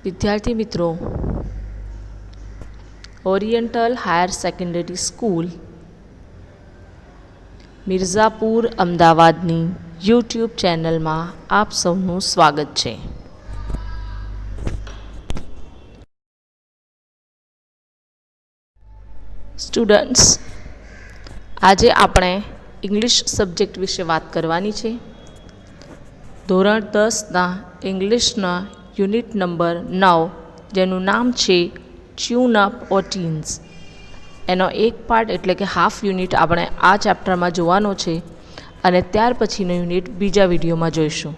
વિદ્યાર્થી મિત્રો, oriental higher secondary school Mirzapur અમદાવાદની યુટ્યુબ ચેનલમાં આપ સૌનું સ્વાગત છે. સ્ટુડન્ટ્સ, આજે આપણે ઇંગ્લિશ સબ્જેક્ટ વિશે વાત કરવાની છે. ધોરણ 10ના ઇંગ્લિશના યુનિટ નંબર 9, જેનું નામ છે ટ્યુન અપ ઓર ટીન્સ. એનો એક પાર્ટ એટલે કે હાફ યુનિટ આપણે આ ચેપ્ટરમાં જોવાનો છે અને ત્યાર પછીનો યુનિટ બીજા વિડીયોમાં જોઈશું.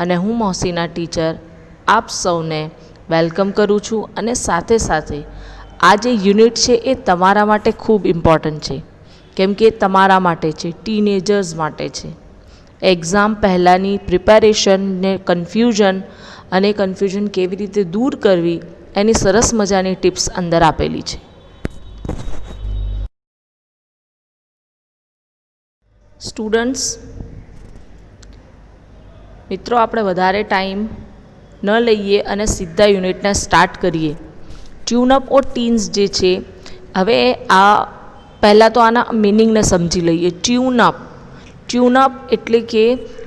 અને હું મોસીના ટીચર આપ સૌને વેલકમ કરું છું. અને સાથે સાથે આ જે યુનિટ છે એ તમારા માટે ખૂબ ઇમ્પોર્ટન્ટ છે, કેમ કે તમારા માટે છે, ટીનેજર્સ માટે છે. એક્ઝામ પહેલાંની પ્રિપેરેશન ને કન્ફ્યુઝન અને કન્ફ્યુઝન કેવી રીતે દૂર કરવી એની સરસ મજાની ટિપ્સ અંદર આપેલી છે. સ્ટુડન્ટ્સ મિત્રો, આપણે વધારે ટાઈમ ન લઈએ અને સીધા યુનિટને સ્ટાર્ટ કરીએ. ટ્યુન અપ ઓર ટીન્સ જે છે, હવે આ પહેલાં તો આના મિનિંગને સમજી લઈએ. ટ્યુન અપ એટલે કે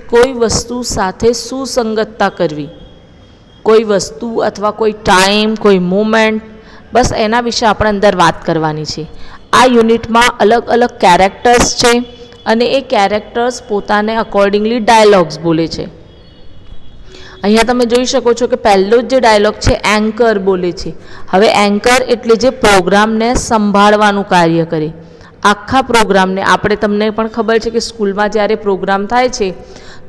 કોઈ વસ્તુ સાથે સુસંગતતા કરવી, કોઈ વસ્તુ અથવા કોઈ ટાઈમ, કોઈ મોમેન્ટ, બસ એના વિશે આપણે અંદર વાત કરવાની છે. આ યુનિટમાં અલગ અલગ કેરેક્ટર્સ છે અને એ કેરેક્ટર્સ પોતાને અકોર્ડિંગલી ડાયલોગ્સ બોલે છે. અહીંયા તમે જોઈ શકો છો કે પહેલો જ જે ડાયલોગ છે એન્કર બોલે છે. હવે એન્કર એટલે જે પ્રોગ્રામને સંભાળવાનું કાર્ય કરે. આખા પ્રોગ્રામને તમને પણ ખબર છે કે સ્કૂલમાં જ્યારે પ્રોગ્રામ થાય છે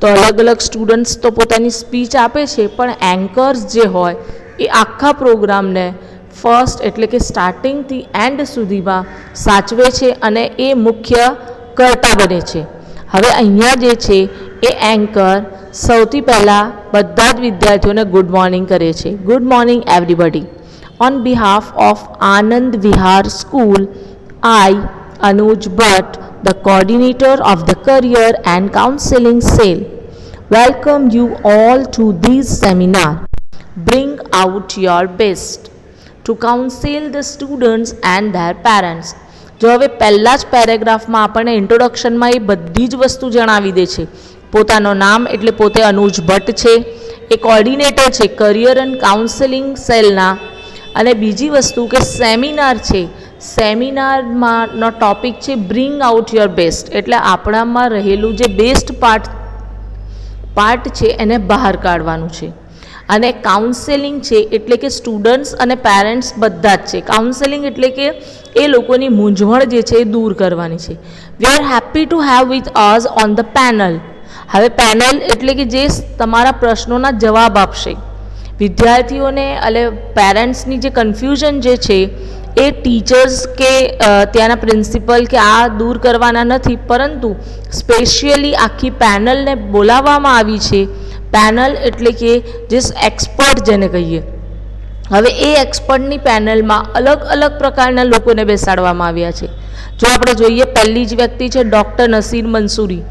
તો અલગ અલગ સ્ટુડન્ટ્સ તો પોતાની સ્પીચ આપે છે, પણ એન્કર્સ જે હોય એ આખા પ્રોગ્રામને ફર્સ્ટ એટલે કે સ્ટાર્ટિંગથી એન્ડ સુધીમાં સાચવે છે અને એ મુખ્ય કર્તા બને છે. હવે અહીંયા જે છે એ એન્કર સૌથી પહેલાં બધા જ વિદ્યાર્થીઓને ગુડ મોર્નિંગ કરે છે. Good morning everybody. On behalf of Anand Vihar school, I Anuj Bhatt, the coordinator of the Career and Counseling Cell, welcome you all to this seminar. Bring out your best to counsel the students and their parents. જો હવે પહેલાં જ પેરેગ્રાફમાં આપણને ઇન્ટ્રોડક્શનમાં એ બધી જ વસ્તુ જણાવી દે છે. પોતાનું નામ એટલે પોતે અનુજ ભટ્ટ છે, એ કોર્ડિનેટર છે કરિયર એન્ડ કાઉન્સેલિંગ સેલના. અને બીજી વસ્તુ કે સેમિનાર છે, સેમિનારમાંનો ટોપિક છે બ્રિંગ આઉટ યોર બેસ્ટ, એટલે આપણામાં રહેલું જે બેસ્ટ પાર્ટ છે એને બહાર કાઢવાનું છે. અને કાઉન્સેલિંગ છે એટલે કે સ્ટુડન્ટ્સ અને પેરેન્ટ્સ બધા જ છે. કાઉન્સેલિંગ એટલે કે એ લોકોની મૂંઝવણ જે છે એ દૂર કરવાની છે. We are happy to have with us on the panel. હવે પેનલ એટલે કે જે તમારા પ્રશ્નોના જવાબ આપશે. વિદ્યાર્થીઓને એટલે પેરેન્ટ્સની જે કન્ફ્યુઝન જે છે એ ટીચર્સ કે ત્યાંના પ્રિન્સિપલ કે આ દૂર કરવાના નથી, પરંતુ સ્પેશિયલી આખી પેનલને બોલાવવામાં આવી છે. પેનલ એટલે કે જે એક્સપર્ટ જેને કહીએ. હવે એ એક્સપર્ટની પેનલમાં અલગ અલગ પ્રકારના લોકોને બેસાડવામાં આવ્યા છે. જો આપણે જોઈએ, પહેલી જ વ્યક્તિ છે ડૉક્ટર નસીર મંસૂરી,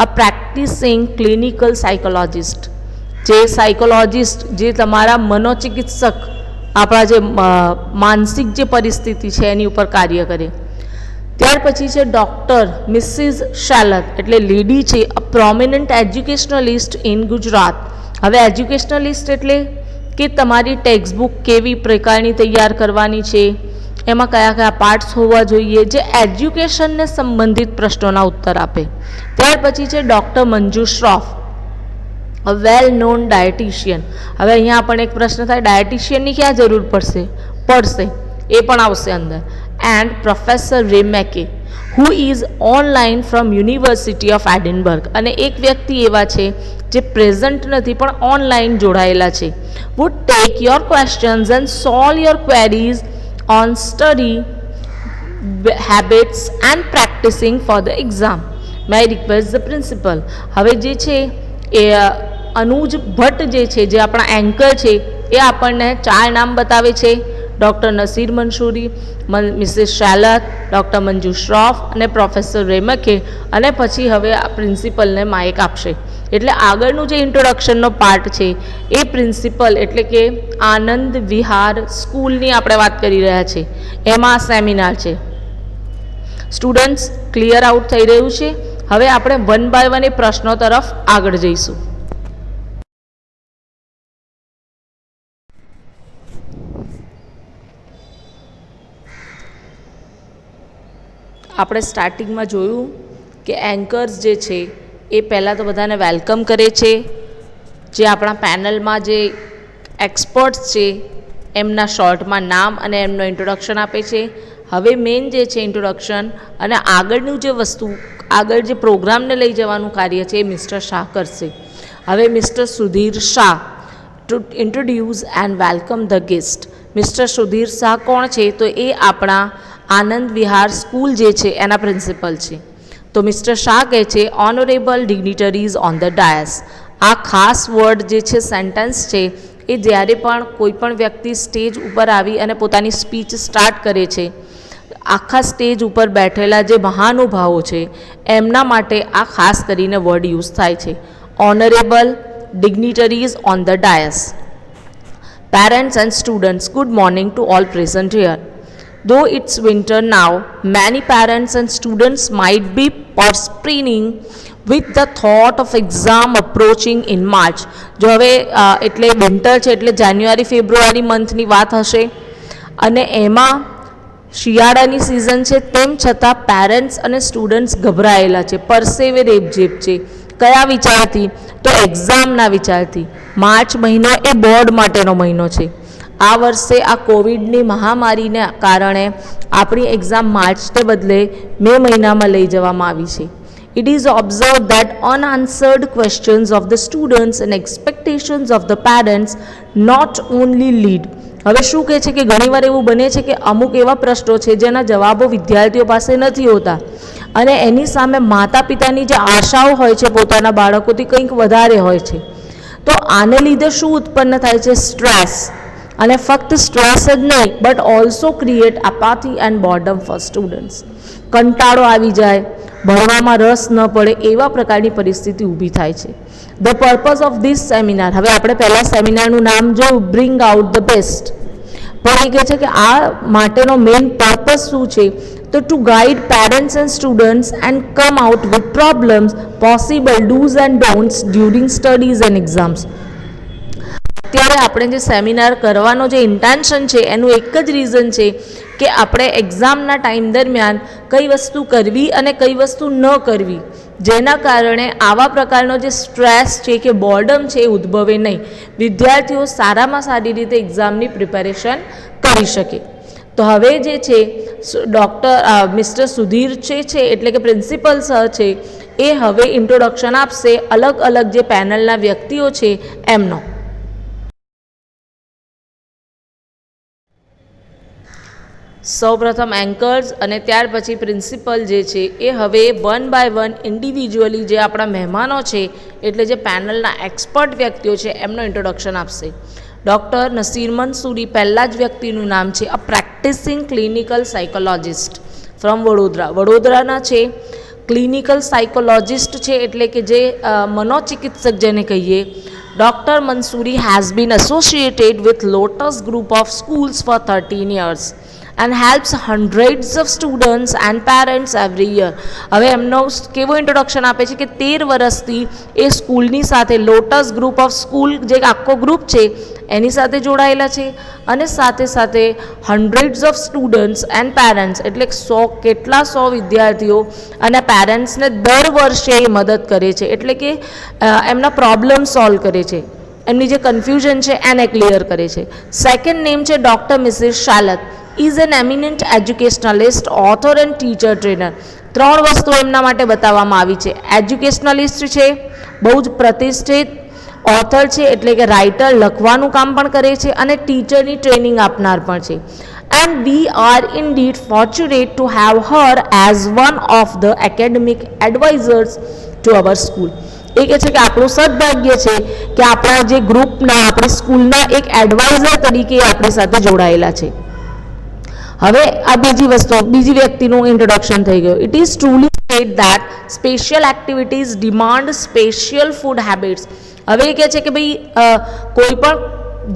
અ પ્રેક્ટિસિંગ ક્લિનિકલ સાયકોલોજિસ્ટ. જે સાયકોલોજિસ્ટ, જે તમારા મનોચિકિત્સક, આપણા જે માનસિક જે પરિસ્થિતિ છે એની ઉપર કાર્ય કરે. ત્યાર પછી છે ડૉક્ટર મિસિસ શાલત, એટલે લેડી છે, અ પ્રોમિનન્ટ એજ્યુકેશનલિસ્ટ ઇન ગુજરાત. હવે એજ્યુકેશનલિસ્ટ એટલે કે તમારી ટેક્સ્ટબુક કેવી પ્રકારની તૈયાર કરવાની છે, એમાં કયા કયા પાર્ટ્સ હોવા જોઈએ, જે એજ્યુકેશનને સંબંધિત પ્રશ્નોના ઉત્તર આપે. ત્યાર પછી છે doctor Manju Shroff, a well known dietitian. હવે અહીંયા આપણને એક પ્રશ્ન થાય, ડાયટિશિયનની ક્યાં જરૂર પડશે, એ પણ આવશે અંદર. And professor Ray McKay, who is online from university of Edinburgh. અને એક વ્યક્તિ એવા છે જે પ્રેઝન્ટ નથી પણ ઓનલાઈન જોડાયેલા છે. Would take your questions and solve your queries on study habits and practising for the exam. May I request the principal. હવે જે છે એ અનુજ ભટ્ટ જે છે, જે આપણા એન્કર છે, એ આપણને 4 નામ બતાવે છે. Doctor Nasir Mansuri, Mrs Shalat, doctor Manju Shroff અને પ્રોફેસર રેમકે, અને પછી હવે આ પ્રિન્સિપલને માઇક આપશે. એટલે આગળનું જે ઇન્ટ્રોડક્શનનો પાર્ટ છે એ પ્રિન્સિપલ એટલે કે આનંદ વિહાર સ્કૂલની આપણે વાત કરી રહ્યા છીએ, એમાં સેમિનાર છે. સ્ટુડન્ટ્સ ક્લિયર આઉટ થઈ રહ્યું છે. હવે આપણે વન બાય વન એ પ્રશ્નો તરફ આગળ જઈશું. આપણે સ્ટાર્ટિંગમાં જોયું કે એન્કર્સ જે છે એ પહેલાં તો બધાને વેલકમ કરે છે. જે આપણા પેનલમાં જે એક્સપર્ટ્સ છે એમના શોર્ટમાં નામ અને એમનું ઇન્ટ્રોડક્શન આપે છે. હવે મેઇન જે છે ઇન્ટ્રોડક્શન અને આગળનું જે વસ્તુ, આગળ જે પ્રોગ્રામને લઈ જવાનું કાર્ય છે એ મિસ્ટર શાહ કરશે. હવે mister Sudhir Shah to introduce and welcome the guest. Mister Sudhir Shah કોણ છે? તો એ આપણા આનંદ વિહાર સ્કૂલ જે છે એના પ્રિન્સિપલ છે. તો મિસ્ટર શાહ કહે છે honourable dignitaries on the dice. આ ખાસ વર્ડ જે છે, સેન્ટેન્સ છે, એ જ્યારે પણ કોઈ પણ વ્યક્તિ સ્ટેજ ઉપર આવી અને પોતાની સ્પીચ સ્ટાર્ટ કરે છે, આખા સ્ટેજ ઉપર બેઠેલા જે મહાનુભાવો છે એમના માટે આ ખાસ કરીને વર્ડ યુઝ થાય છે. Honourable dignitaries on the dais. Parents and students, good morning to all present here. Though it's winter now, many parents and students might be postponing with the thought of exam approaching in March. જો હવે એટલે winter છે એટલે જાન્યુઆરી ફેબ્રુઆરી મંથની વાત હશે અને એમાં શિયાળાની સિઝન છે, તેમ છતાં પેરેન્ટ્સ અને સ્ટુડન્ટ્સ ગભરાયેલા છે, પરસેવે રેબઝેબ છે. કયા વિચારથી? તો એક્ઝામના વિચારથી. માર્ચ મહિનો એ બોર્ડ માટેનો મહિનો છે. આ વર્ષે આ કોવિડની મહામારીને કારણે આપણી એક્ઝામ માર્ચને બદલે મે મહિનામાં લઈ જવામાં આવી છે. It is observe that unanswered questions of the students and expectations of the parents not only lead. હવે શું કહે છે કે ઘણીવાર એવું બને છે કે અમુક એવા પ્રશ્નો છે જેના જવાબો વિદ્યાર્થીઓ પાસે નથી હોતા અને એની સામે માતા પિતાની જે આશાઓ હોય છે પોતાના બાળકોથી કંઈક વધારે હોય છે. તો આને લીધે શું ઉત્પન્ન થાય છે? સ્ટ્રેસ. અને ફક્ત સ્ટ્રેસ જ નહીં, but also create apathy and boredom for students. કંટાળો આવી જાય, ભણવામાં રસ ન પડે, એવા પ્રકારની પરિસ્થિતિ ઊભી થાય છે. The purpose of this seminar, હવે આપણે પહેલાં સેમિનારનું નામ જોયું, બ્રિંગ આઉટ ધ બેસ્ટ. પણ એ કહે છે કે આ માટેનો મેઇન પર્પઝ શું છે? તો to guide parents and students and come out with problems, possible dos and don'ts during studies and exams. અત્યારે આપણે જે સેમિનાર કરવાનો જે ઇન્ટેન્શન છે એનું એક જ રીઝન છે કે આપણે એક્ઝામના ટાઈમ દરમિયાન કઈ વસ્તુ કરવી અને કઈ વસ્તુ ન કરવી, જેના કારણે આવા પ્રકારનો જે સ્ટ્રેસ છે કે બોર્ડમ છે એ ઉદ્ભવે નહીં, વિદ્યાર્થીઓ સારામાં સારી રીતે એક્ઝામની પ્રિપેરેશન કરી શકે. તો હવે જે છે મિસ્ટર સુધીર છે એટલે કે પ્રિન્સિપલ સર છે એ હવે ઇન્ટ્રોડક્શન આપશે અલગ અલગ જે પેનલના વ્યક્તિઓ છે એમનો. સૌપ્રથમ એન્કર્સ અને ત્યાર પછી પ્રિન્સિપલ જે છે એ હવે વન બાય વન ઇન્ડિવિજ્યુઅલી જે આપણા મહેમાનો છે એટલે જે પેનલના એક્સપર્ટ વ્યક્તિઓ છે એમનો ઇન્ટ્રોડક્શન આપશે. ડૉક્ટર નસીર મંસૂરી પહેલાં જ વ્યક્તિનું નામ છે, a practising clinical psychologist from Vadodara. વડોદરાના છે, ક્લિનિકલ સાયકોલોજિસ્ટ છે એટલે કે જે મનોચિકિત્સક જેને કહીએ. Doctor Mansuri has been associated with Lotus group of schools for 13 years and helps hundreds of students and parents every year. હવે એમનો કેવો ઇન્ટ્રોડક્શન આપે છે કે 13 વર્ષથી એ સ્કૂલની સાથે લોટસ ગ્રુપ ઓફ સ્કૂલ જે આખો ગ્રુપ છે એની સાથે જોડાયેલા છે અને સાથે સાથે હન્ડ્રેડ્સ ઓફ સ્ટુડન્ટ્સ એન્ડ પેરેન્ટ્સ એટલે 100 વિદ્યાર્થીઓ અને પેરેન્ટ્સને દર વર્ષે એ મદદ કરે છે, એટલે કે એમના પ્રોબ્લેમ સોલ્વ કરે છે, એમની જે કન્ફ્યુઝન છે એને ક્લિયર કરે છે. સેકન્ડ નેમ છે doctor Mrs Shalat. Is an eminent educationalist, author and teacher trainer. 3 વસ્તુ એમના માટે બતાવવામાં આવી છે. એજ્યુકેશનલિસ્ટ છે, બહુ જ પ્રતિષ્ઠિત, ઓથર છે એટલે કે રાઇટર, લખવાનું કામ પણ કરે છે અને ટીચરની ટ્રેનિંગ આપનાર પણ છે. And we are indeed fortunate to have her as one of the academic advisers to our school. એ કહે છે કે આપણું સદભાગ્ય છે કે આપણા જે ગ્રુપના, આપણી સ્કૂલના એક એડવાઇઝર તરીકે આપણી સાથે જોડાયેલા છે. હવે આ બીજી વ્યક્તિનું ઇન્ટ્રોડક્શન થઈ ગયું. It is truly state that special activities demand special food habits. હવે એ કહે છે કે ભાઈ કોઈ પણ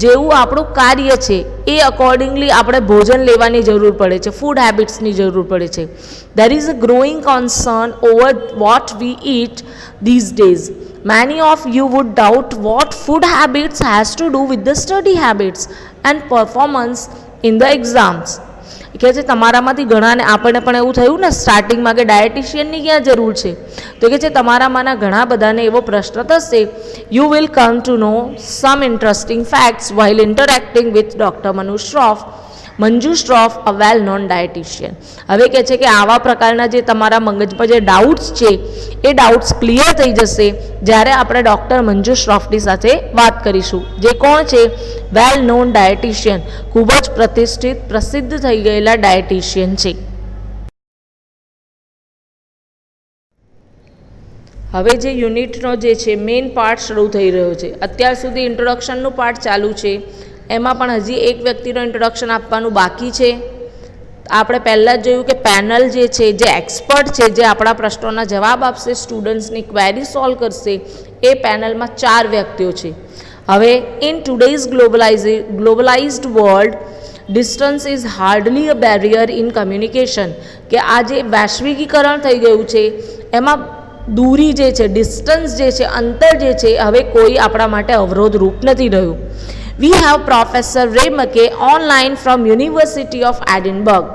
જેવું આપણું કાર્ય છે એ અકોર્ડિંગલી આપણે ભોજન લેવાની જરૂર પડે છે, ફૂડ હેબિટ્સની જરૂર પડે છે. There is a growing concern over what we eat these days. Many of you would doubt what food habits has to do with the study habits and performance in the exams. કે છે તમારામાંથી ઘણાને આપણને પણ એવું થયું ને સ્ટાર્ટિંગમાં કે ડાયટિશિયનની ક્યાં જરૂર છે, તો કે છે તમારામાંના ઘણા બધાને એવો પ્રશ્ન થશે. You will come to know some interesting facts while interacting with Dr. Manju Shroff, a well known dietitian. હવે કહે છે કે આવા પ્રકારના જે તમારા મગજમાં જે ડાઉટ્સ છે એ ડાઉટ્સ ક્લિયર થઈ જશે જ્યારે આપણે ડૉક્ટર મંજુ શ્રોફની સાથે વાત કરીશું, જે કોણ છે? વેલ નોન ડાયટિશિયન, ખૂબ જ પ્રસિદ્ધ થઈ ગયેલા ડાયટિશિયન છે. હવે જે યુનિટનો જે છે મેઇન પાર્ટ શરૂ થઈ રહ્યો છે. અત્યાર સુધી ઇન્ટ્રોડક્શનનું પાર્ટ ચાલુ છે, એમાં પણ હજી એક વ્યક્તિનું ઇન્ટ્રોડક્શન આપવાનું બાકી છે. આપણે પહેલાં જ જોયું કે પેનલ જે છે, જે એક્સપર્ટ છે, જે આપણા પ્રશ્નોના જવાબ આપશે, સ્ટુડન્ટ્સની ક્વેરી સોલ્વ કરશે, એ પેનલમાં 4 વ્યક્તિઓ છે. હવે in today's globalised world distance is hardly a barrier in communication. કે આ જે વૈશ્વિકીકરણ થઈ ગયું છે એમાં દૂરી જે છે, ડિસ્ટન્સ જે છે, અંતર જે છે, હવે કોઈ આપણા માટે અવરોધરૂપ નથી રહ્યું. We have Professor Ray McKay online from University of Edinburgh.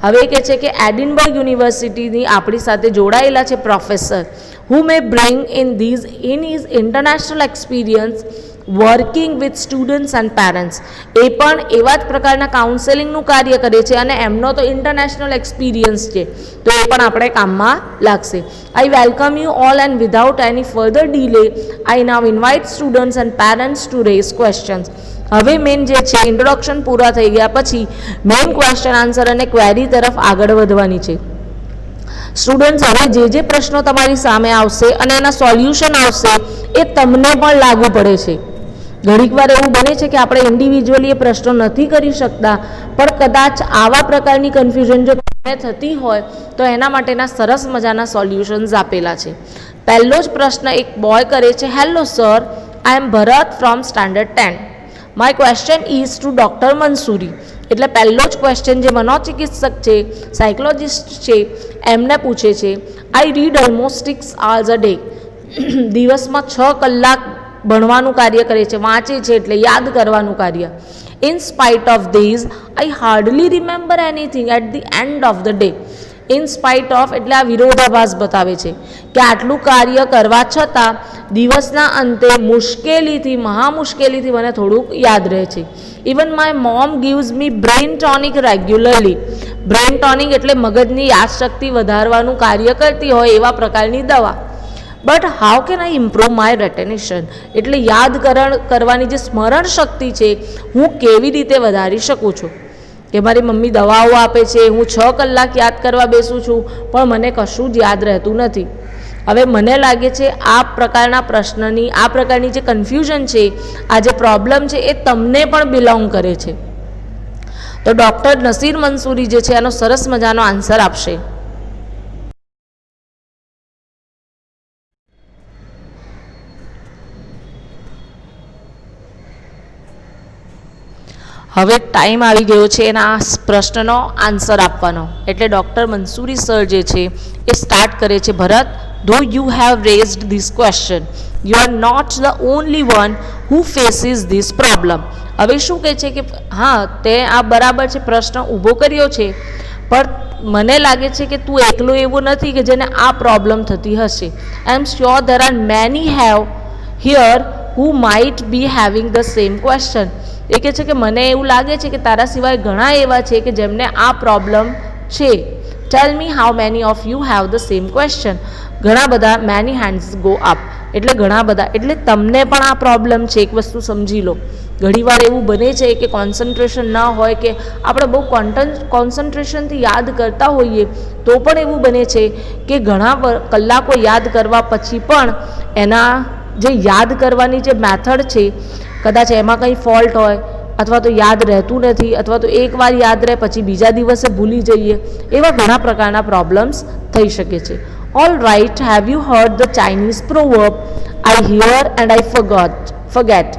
હવે કહે છે કે એડિનબર્ગ યુનિવર્સિટીની આપણી સાથે જોડાયેલા છે professor, who may bring in his international experience working with students and parents. એ પણ એવા જ પ્રકારના કાઉન્સેલિંગનું કાર્ય કરે છે અને એમનો તો ઇન્ટરનેશનલ એક્સપિરિયન્સ છે, તો એ પણ આપણે કામમાં લાગશે. I welcome you all and without any further delay, I now invite students and parents to raise questions. હવે મેઇન જે છે ઇન્ટ્રોડક્શન પૂરા થઈ ગયા પછી મેઇન ક્વેશ્ચન આન્સર અને ક્વેરી તરફ આગળ વધવાની છે. સ્ટુડન્ટ્સ, હવે જે પ્રશ્નો તમારી સામે આવશે અને એના સોલ્યુશન આવશે એ તમને પણ લાગુ પડે છે. ઘણીક વાર એવું બને છે કે આપણે ઇન્ડિવિજ્યુઅલી એ પ્રશ્નો નથી કરી શકતા, પણ કદાચ આવા પ્રકારની કન્ફ્યુઝન જો તમને થતી હોય તો એના માટેના સરસ મજાના સોલ્યુશન્સ આપેલા છે. પહેલો જ પ્રશ્ન એક બોય કરે છે. Hello sir, I am Bharat from standard 10. My question is to doctor Mansuri. એટલે પહેલો જ ક્વેશ્ચન જે મનોચિકિત્સક છે, સાયકોલોજિસ્ટ છે, એમને પૂછે છે. આઈ read almost 6 hours a day. દિવસમાં 6 કલાક ભણવાનું કાર્ય કરે છે, વાંચે છે, એટલે યાદ કરવાનું કાર્ય. In spite of these I hardly remember anything at the end of the day. In spite of એટલે આ વિરોધાભાસ બતાવે છે કે આટલું કાર્ય કરવા છતાં દિવસના અંતે મહામુશ્કેલીથી મને થોડુંક યાદ રહે છે. Even my mom gives me brain tonic regularly. Brain tonic એટલે મગજની યાદશક્તિ વધારવાનું કાર્ય કરતી હોય એવા પ્રકારની દવા. But how can I improve my retention. એટલે યાદ કરવાની જે સ્મરણ શક્તિ છે હું કેવી રીતે વધારી શકું છું? કે મારી મમ્મી દવાઓ આપે છે, હું 6 કલાક યાદ કરવા બેસું છું, પણ મને કશું જ યાદ રહેતું નથી. હવે મને લાગે છે આ પ્રકારના પ્રશ્નની, આ પ્રકારની જે કન્ફ્યુઝન છે, આ જે પ્રોબ્લેમ છે એ તમને પણ બિલોંગ કરે છે. તો ડૉક્ટર નસીર મંસૂરી જે છે એનો સરસ મજાનો આન્સર આપશે. હવે ટાઈમ આવી ગયો છે એના પ્રશ્નનો આન્સર આપવાનો. એટલે ડૉક્ટર મંસૂરી સર જે છે એ સ્ટાર્ટ કરે છે. Bharat, though you have raised this question, you are not the only one who faces this problem. હવે શું કહે છે કે હા, તે આ બરાબર છે, પ્રશ્ન ઊભો કર્યો છે, પણ મને લાગે છે કે તું એકલો એવો નથી કે જેને આ પ્રોબ્લેમ થતી હશે. I am sure there are many here who might be having the same question. એ કહે છે કે મને એવું લાગે છે કે તારા સિવાય ઘણા એવા છે કે જેમને આ પ્રોબ્લેમ છે. Tell me how many of you have the same question. ઘણા બધા, મેની હેન્ડ્સ ગો અપ, એટલે ઘણા બધા, એટલે તમને પણ આ પ્રોબ્લેમ છે. એક વસ્તુ સમજી લો, ઘણીવાર એવું બને છે કે કોન્સન્ટ્રેશન ન હોય, કે આપણે બહુ કોન્સન્ટ્રેશનથી યાદ કરતા હોઈએ તો પણ એવું બને છે કે ઘણા કલાકો યાદ કરવા પછી પણ એના જે યાદ કરવાની જે મેથડ છે કદાચ એમાં કંઈ ફોલ્ટ હોય, અથવા તો યાદ રહેતું નથી, અથવા તો એકવાર યાદ રહે પછી બીજા દિવસે ભૂલી જઈએ, એવા ઘણા પ્રકારના પ્રોબ્લેમ્સ થઈ શકે છે. All right, have you heard the Chinese proverb I hear and I forget.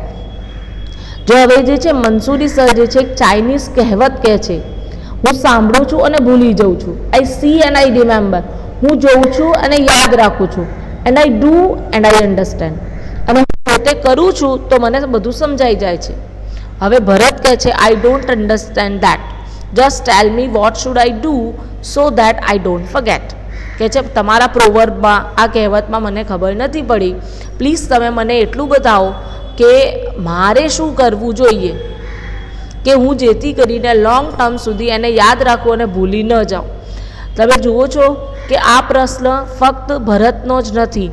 જો હવે જે છે મંસૂરી સર જે છે એક ચાઇનીઝ કહેવત કહે છે, હું સાંભળું છું અને ભૂલી જાઉં છું. I C and I remember, હું જોઉં છું અને યાદ રાખું છું. And I do and I understand, અને હું પોતે કરું છું તો મને બધું સમજાઈ જાય છે. હવે ભરત કહે છે I don't understand that, just tell me what should I do so that I don't forget. કહે છે તમારા પ્રોવર્બમાં, આ કહેવતમાં મને ખબર નથી પડી, પ્લીઝ તમે મને એટલું બતાવો કે મારે શું કરવું જોઈએ કે હું જેથી કરીને લોંગ ટર્મ સુધી એને યાદ રાખું અને ભૂલી ન જાઉં. તમે જુઓ છો કે આ પ્રશ્ન ફક્ત ભરતનો જ નથી,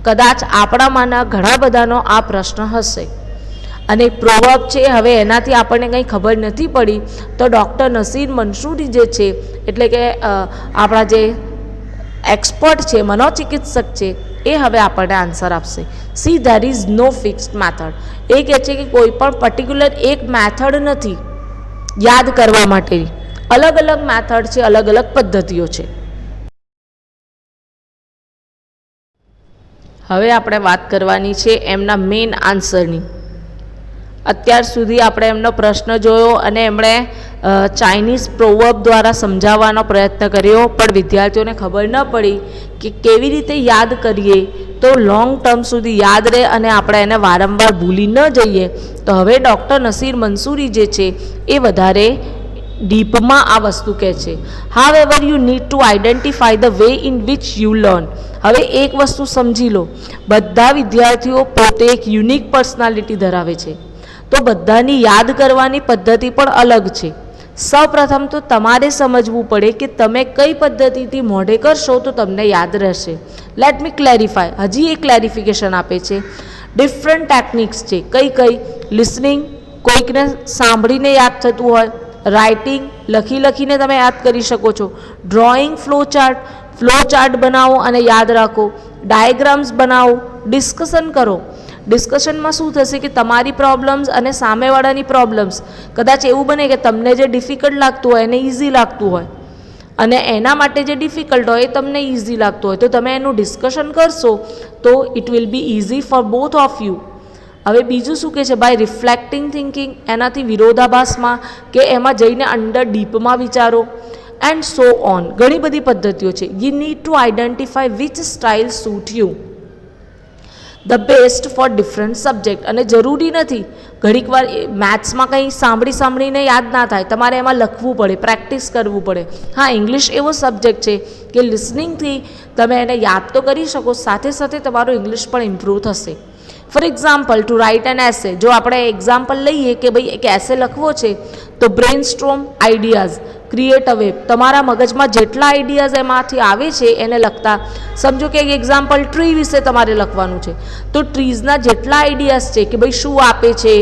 કદાચ આપણામાંના ઘણા બધાનો આ પ્રશ્ન હશે. અને પ્રોવર્બ છે, હવે એનાથી આપણને કંઈ ખબર નથી પડી તો ડૉક્ટર નસીર મંસૂરી જે છે, એટલે કે આપણા જે એક્સપર્ટ છે, મનોચિકિત્સક છે, એ હવે આપણને આન્સર આપશે. See there is no fixed method. એ કહે છે કે કોઈ પણ પર્ટિક્યુલર એક મેથડ નથી યાદ કરવા માટેની, અલગ અલગ મેથડ છે, અલગ અલગ પદ્ધતિઓ છે. હવે આપણે વાત કરવાની છે એમના મેઇન આન્સરની. અત્યાર સુધી આપણે એમનો પ્રશ્ન જોયો અને એમણે ચાઇનીઝ પ્રોવર્બ દ્વારા સમજાવવાનો પ્રયત્ન કર્યો, પણ વિદ્યાર્થીઓને ખબર ન પડી કે કેવી રીતે યાદ કરીએ તો લોંગ ટર્મ સુધી યાદ રહે અને આપણે એને વારંવાર ભૂલી ન જઈએ. તો હવે ડૉક્ટર નસીર મંસૂરી જે છે એ વધારે ડીપમાં આ વસ્તુ કહે છે. However you need to identify the way in which you learn. હવે એક વસ્તુ સમજી લો, બધા વિદ્યાર્થીઓ પોતે એક યુનિક પર્સનાલિટી ધરાવે છે, તો બધાની યાદ કરવાની પદ્ધતિ પણ અલગ છે. સૌપ્રથમ તો તમારે સમજવું પડે કે તમે કઈ પદ્ધતિથી મોઢે કરશો તો તમને યાદ રહેશે. લેટ મી ક્લેરિફાય, હજી એક ક્લેરિફિકેશન આપે છે. ડિફરન્ટ ટેકનિક્સ છે. કઈ કઈ? લિસનિંગ, કોઈકને સાંભળીને યાદ થતું હોય. રાઇટિંગ, લખીને તમે યાદ કરી શકો છો. ડ્રોઈંગ, ફ્લો ચાર્ટ બનાવો અને યાદ રાખો. ડાયાગ્રામ્સ બનાવો. ડિસ્કશન કરો. ડિસ્કશનમાં શું થશે કે તમારી પ્રોબ્લેમ્સ અને સામેવાળાની પ્રોબ્લેમ્સ, કદાચ એવું બને કે તમને જે ડિફિકલ્ટ લાગતું હોય એને ઇઝી લાગતું હોય, અને એના માટે જે ડિફિકલ્ટ હોય એ તમને ઇઝી લાગતું હોય, તો તમે એનું ડિસ્કશન કરશો તો it will be easy for both of you. હવે બીજું શું કહે છે? બાય રિફ્લેક્ટિંગ થિંકિંગ, એનાથી વિરોધાભાસમાં કે એમાં જઈને અંડર ડીપમાં વિચારો. એન્ડ સો ઓન, ઘણી બધી પદ્ધતિઓ છે. You need to identify which style suit you the best for different subject. અને જરૂરી નથી, ઘણીક વાર મેથ્સમાં કંઈ સાંભળીને યાદ ના થાય, તમારે એમાં લખવું પડે, પ્રેક્ટિસ કરવું પડે. હા, ઇંગ્લિશ એવો સબ્જેક્ટ છે કે લિસનિંગથી તમે એને યાદ તો કરી શકો, સાથે સાથે તમારું ઇંગ્લિશ પણ ઇમ્પ્રૂવ થશે. For example, to write an essay, જો આપણે એક્ઝામ્પલ લઈએ કે ભાઈ એક એસે લખવો છે તો brain storm ideas, create a web. તમારા મગજમાં જેટલા આઈડિયાઝ એમાંથી આવે છે એને લખતા, સમજો કે એક એક્ઝામ્પલ ટ્રી વિશે તમારે લખવાનું છે, તો ટ્રીઝના જેટલા આઈડિયાઝ છે કે ભાઈ શું આપે છે,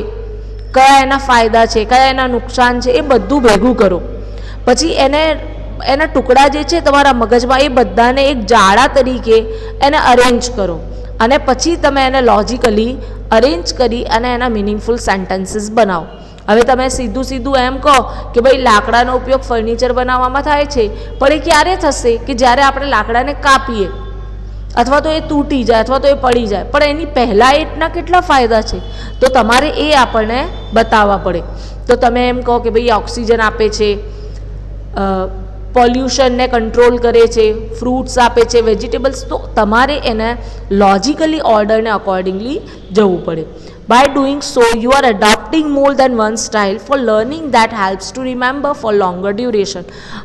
કયા એના ફાયદા છે, કયા એના નુકસાન છે, એ બધું ભેગું કરો. પછી એના ટુકડા જે છે તમારા મગજમાં, એ બધાને એક જાળા તરીકે એને અરેન્જ કરો, અને પછી તમે એને લોજિકલી અરેન્જ કરી અને એના મિનિંગફુલ સેન્ટેન્સીસ બનાવો. હવે તમે સીધું એમ કહો કે ભાઈ લાકડાનો ઉપયોગ ફર્નિચર બનાવવામાં થાય છે, પણ એ ક્યારે થશે કે જ્યારે આપણે લાકડાને કાપીએ, અથવા તો એ તૂટી જાય, અથવા તો એ પડી જાય, પણ એની પહેલાં એના કેટલા ફાયદા છે તો તમારે એ આપણને બતાવવા પડે. તો તમે એમ કહો કે ભાઈ ઓક્સિજન આપે છે, પોલ્યુશનને કંટ્રોલ કરે છે, ફ્રૂટ્સ આપે છે, વેજીટેબલ્સ, તો તમારે એને લોજિકલી ઓર્ડરને અકોર્ડિંગલી જવું પડે. By doing so, you are adopting more than one style for learning that helps to remember for longer duration.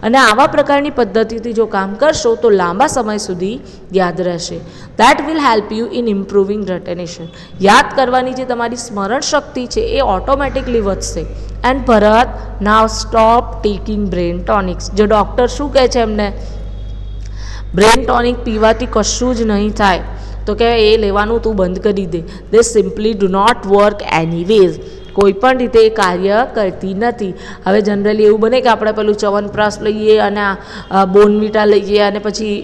અને આવા પ્રકારની પદ્ધતિથી જો કામ કરશો તો લાંબા સમય સુધી યાદ રહેશે. That will help you in improving retention. યાદ કરવાની જે તમારી સ્મરણ શક્તિ છે એ ઓટોમેટિકલી વધશે. And Bharat, now stop taking brain tonics. જો ડૉક્ટર શું કહે છે એમને, બ્રેન ટોનિક પીવાથી કશું જ નહીં થાય, તો કે એ લેવાનું તું બંધ કરી દે. They simply do not work anyways. કોઈ પણ રીતે એ કાર્ય કરતી નથી. હવે જનરલી એવું બને કે આપણે પેલું ચ્યવનપ્રાશ લઈએ અને બોર્નવિટા લઈએ અને પછી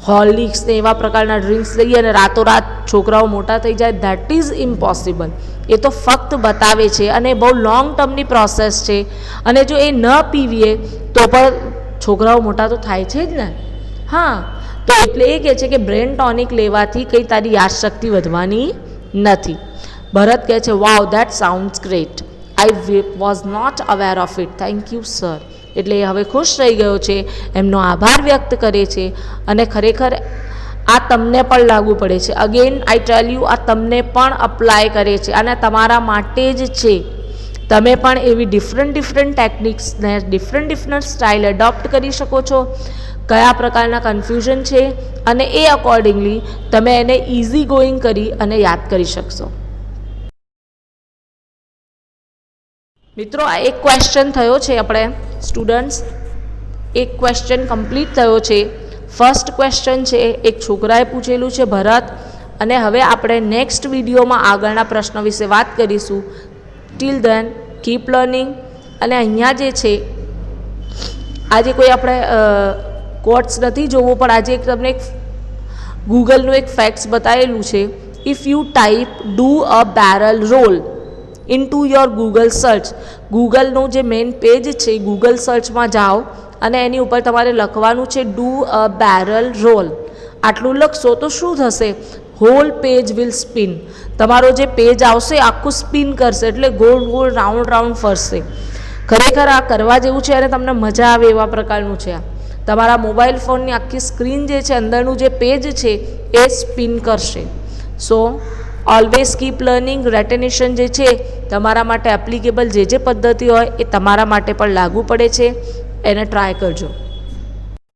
હોર્લિક્સ ને એવા પ્રકારના ડ્રિંક્સ લઈએ અને રાતોરાત છોકરાઓ મોટા થઈ જાય, ધેટ ઇઝ ઇમ્પોસિબલ. એ તો ફક્ત બતાવે છે અને બહુ લોંગ ટર્મની પ્રોસેસ છે. અને જો એ ન પીવીએ તો પણ છોકરાઓ મોટા તો થાય છે જ ને. હા, તો એટલે એ કહે છે કે બ્રેન ટોનિક લેવાથી કંઈ તારી યાદશક્તિ વધવાની નથી. ભરત કહે છે wow, that sounds great, I was not aware of it, thank you sir. એટલે એ હવે ખુશ થઈ ગયો છે, એમનો આભાર વ્યક્ત કરે છે. અને ખરેખર આ તમને પણ લાગુ પડે છે. અગેન આઈ ટેલ યુ, આ તમને પણ અપ્લાય કરે છે અને તમારા માટે જ છે. તમે પણ એવી ડિફરન્ટ ટેકનિક્સને ડિફરન્ટ સ્ટાઇલ એડોપ્ટ કરી શકો છો. કયા પ્રકારના કન્ફ્યુઝન છે અને એ અકોર્ડિંગલી તમે એને ઇઝી ગોઈંગ કરી અને યાદ કરી શકશો. મિત્રો, આ એક ક્વેશ્ચન થયો છે આપણે સ્ટુડન્ટ્સ, એક ક્વેશ્ચન કમ્પ્લીટ થયો છે. ફર્સ્ટ ક્વેશ્ચન છે એક છોકરાએ પૂછેલું છે, ભરત. અને હવે આપણે નેક્સ્ટ વિડીયોમાં આગળના પ્રશ્ન વિશે વાત કરીશું. Till then keep learning. અને અહીંયા જે છે, આજે કોઈ આપણે કોટ્સ નથી જોવું, પણ આજે તમને એક ગૂગલનું એક ફેક્ટ્સ બતાવેલું છે. If you type do a barrel roll into your Google search, ગૂગલનું જે મેઇન પેજ છે ગૂગલ સર્ચમાં જાઓ અને એની ઉપર તમારે લખવાનું છે ડુ અ બેરલ રોલ. આટલું લખશો તો શું થશે? Whole page will spin. તમારો જે પેજ આવશે આખું સ્પિન કરશે, એટલે ગોળ ગોળ રાઉન્ડ ફરશે. ખરેખર આ કરવા જેવું છે અને તમને મજા આવે એવા પ્રકારનું છે. આ તમારા મોબાઈલ ફોનની આખી સ્ક્રીન જે છે, અંદરનું જે પેજ છે એ સ્પિન કરશે. સો ઓલવેઝ કીપ લર્નિંગ. રેટેનેશન જે છે તમારા માટે એપ્લિકેબલ જે પદ્ધતિ હોય એ તમારા માટે પણ લાગુ પડે છે, એને ટ્રાય કરજો.